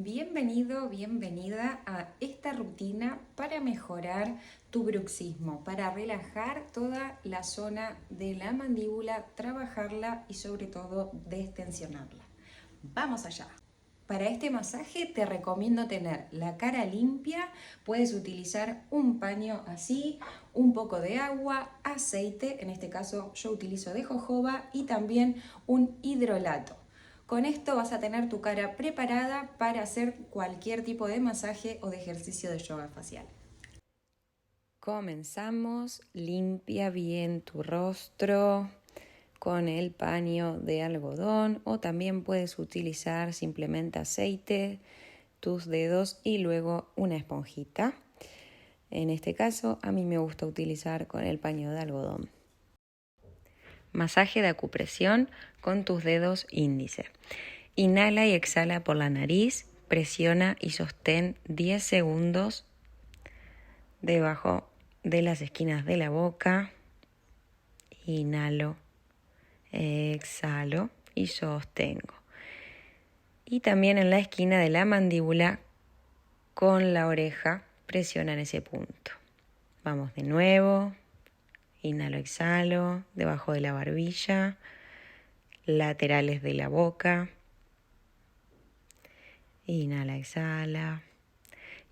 Bienvenido, bienvenida a esta rutina para mejorar tu bruxismo, para relajar toda la zona de la mandíbula, trabajarla y sobre todo destensionarla. Vamos allá. Para este masaje te recomiendo tener la cara limpia, puedes utilizar un paño así, un poco de agua, aceite, en este caso yo utilizo de jojoba y también un hidrolato. Con esto vas a tener tu cara preparada para hacer cualquier tipo de masaje o de ejercicio de yoga facial. Comenzamos, limpia bien tu rostro con el paño de algodón o también puedes utilizar simplemente aceite, tus dedos y luego una esponjita. En este caso a mí me gusta utilizar con el paño de algodón. Masaje de acupresión con tus dedos índice. Inhala y exhala por la nariz, presiona y sostén 10 segundos debajo de las esquinas de la boca. Inhalo, exhalo y sostengo. Y también en la esquina de la mandíbula con la oreja presiona en ese punto. Vamos de nuevo. Inhalo, exhalo, debajo de la barbilla, laterales de la boca. Inhala, exhala.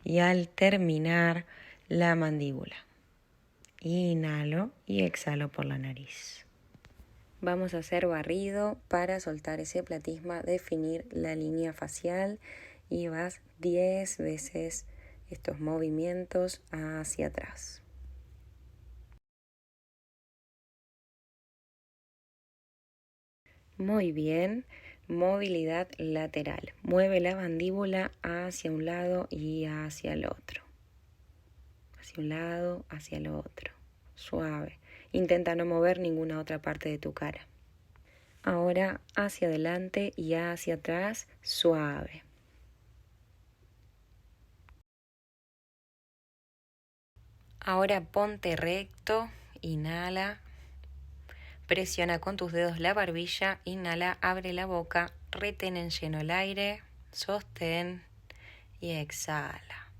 Y al terminar, la mandíbula. Inhalo y exhalo por la nariz. Vamos a hacer barrido para soltar ese platisma, definir la línea facial y vas 10 veces estos movimientos hacia atrás. Muy bien, movilidad lateral. Mueve la mandíbula hacia un lado y hacia el otro. Hacia un lado, hacia el otro. Suave. Intenta no mover ninguna otra parte de tu cara. Ahora hacia adelante y hacia atrás, suave. Ahora ponte recto, inhala. Presiona con tus dedos la barbilla, inhala, abre la boca, retén en lleno el aire, sostén y exhala.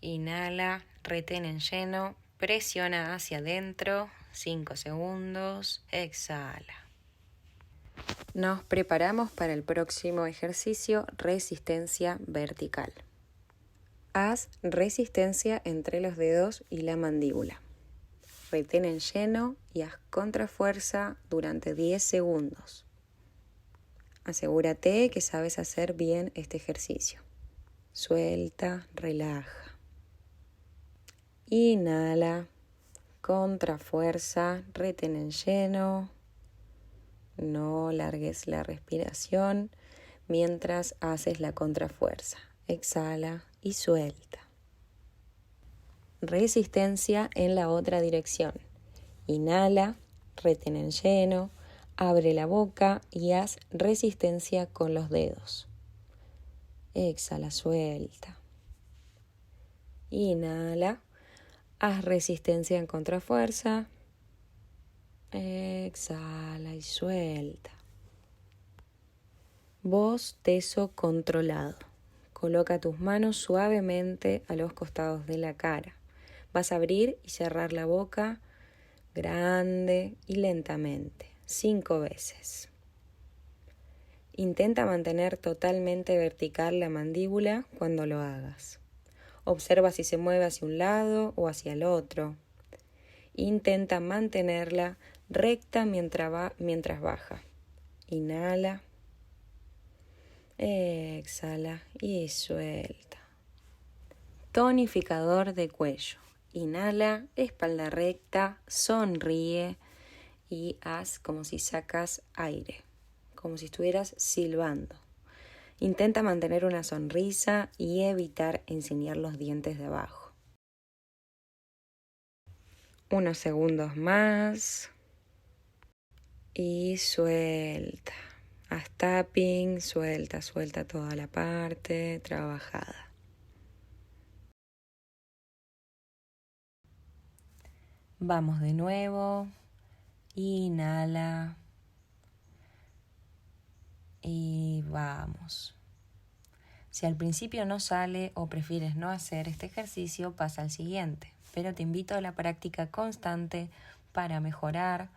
Inhala, retén en lleno, presiona hacia adentro, 5 segundos, exhala. Nos preparamos para el próximo ejercicio, resistencia vertical. Haz resistencia entre los dedos y la mandíbula. Retén en lleno y haz contrafuerza durante 10 segundos. Asegúrate que sabes hacer bien este ejercicio. Suelta, relaja. Inhala, contrafuerza, retén en lleno. No largues la respiración mientras haces la contrafuerza. Exhala y suelta. Resistencia en la otra dirección. Inhala, retén en lleno, abre la boca y haz resistencia con los dedos. Exhala, suelta. Inhala, haz resistencia en contrafuerza. Exhala y suelta. Bostezo controlado. Coloca tus manos suavemente a los costados de la cara. Vas a abrir y cerrar la boca grande y lentamente, 5 veces. Intenta mantener totalmente vertical la mandíbula cuando lo hagas. Observa si se mueve hacia un lado o hacia el otro. Intenta mantenerla recta mientras baja. Inhala, exhala y suelta. Tonificador de cuello. Inhala, espalda recta, sonríe y haz como si sacas aire, como si estuvieras silbando. Intenta mantener una sonrisa y evitar enseñar los dientes de abajo. Unos segundos más y suelta. Haz tapping, suelta toda la parte trabajada. Vamos de nuevo. Inhala. Y vamos. Si al principio no sale o prefieres no hacer este ejercicio, pasa al siguiente. Pero te invito a la práctica constante para mejorar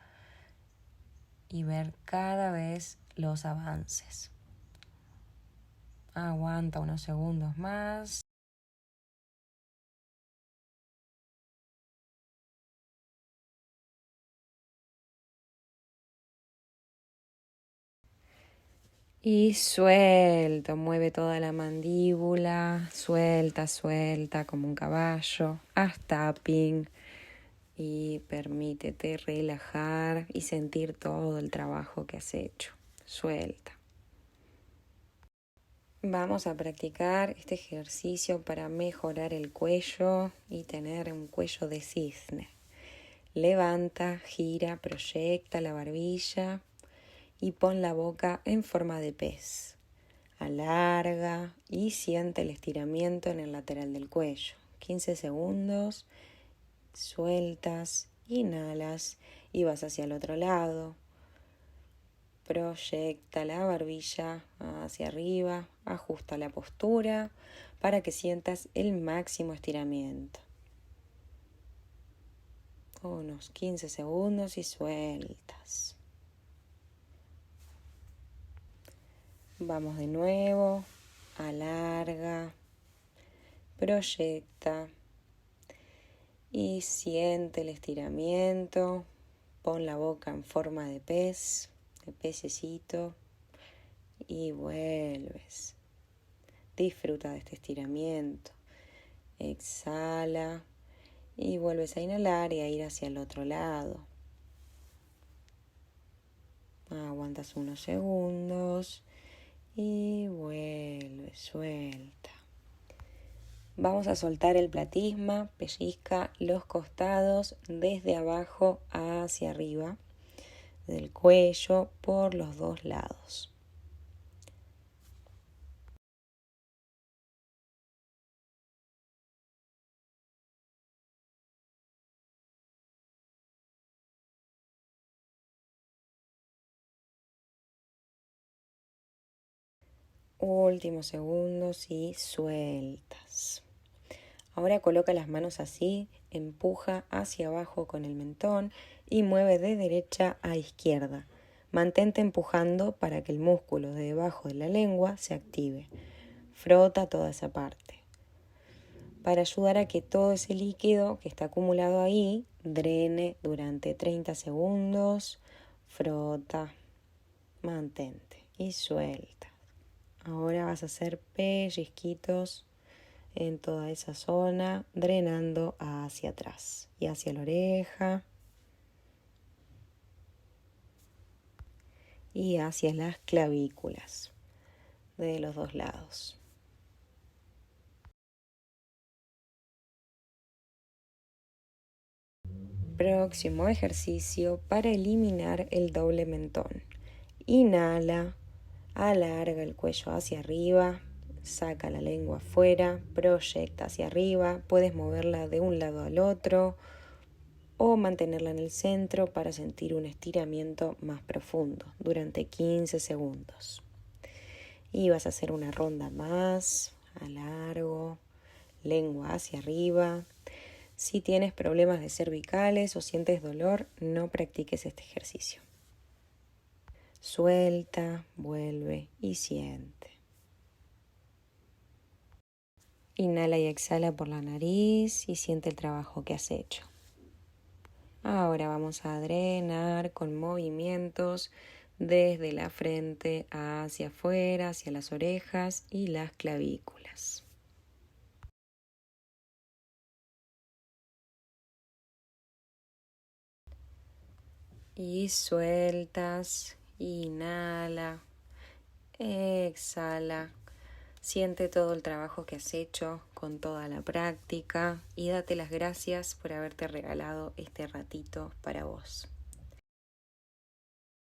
y ver cada vez los avances. Aguanta unos segundos más. Y suelta, mueve toda la mandíbula, suelta, suelta como un caballo, haz tapping y permítete relajar y sentir todo el trabajo que has hecho. Suelta. Vamos a practicar este ejercicio para mejorar el cuello y tener un cuello de cisne. Levanta, gira, proyecta la barbilla y pon la boca en forma de pez. Alarga y siente el estiramiento en el lateral del cuello. 15 segundos, sueltas, inhalas y vas hacia el otro lado. Proyecta la barbilla hacia arriba, ajusta la postura para que sientas el máximo estiramiento. Unos 15 segundos y sueltas. Vamos de nuevo, alarga, proyecta y siente el estiramiento. Pon la boca en forma de pez, de pececito y vuelves. Disfruta de este estiramiento. Exhala y vuelves a inhalar y a ir hacia el otro lado. Aguantas unos segundos y vuelves, suelta. Vamos a soltar el platisma, pellizca los costados desde abajo hacia arriba, del cuello por los dos lados. Últimos segundos y sueltas. Ahora coloca las manos así, empuja hacia abajo con el mentón y mueve de derecha a izquierda. Mantente empujando para que el músculo de debajo de la lengua se active. Frota toda esa parte. Para ayudar a que todo ese líquido que está acumulado ahí drene durante 30 segundos. Frota, mantente y suelta. Ahora vas a hacer pellizquitos en toda esa zona, drenando hacia atrás y hacia la oreja y hacia las clavículas de los dos lados. Próximo ejercicio para eliminar el doble mentón. Inhala, alarga el cuello hacia arriba, saca la lengua afuera, proyecta hacia arriba, puedes moverla de un lado al otro o mantenerla en el centro para sentir un estiramiento más profundo durante 15 segundos. Y vas a hacer una ronda más, alargo, lengua hacia arriba. Si tienes problemas de cervicales o sientes dolor, no practiques este ejercicio. Suelta, vuelve y siente. Inhala y exhala por la nariz y siente el trabajo que has hecho. Ahora vamos a drenar con movimientos desde la frente hacia afuera, hacia las orejas y las clavículas. Y sueltas, inhala, exhala. Siente todo el trabajo que has hecho con toda la práctica y date las gracias por haberte regalado este ratito para vos.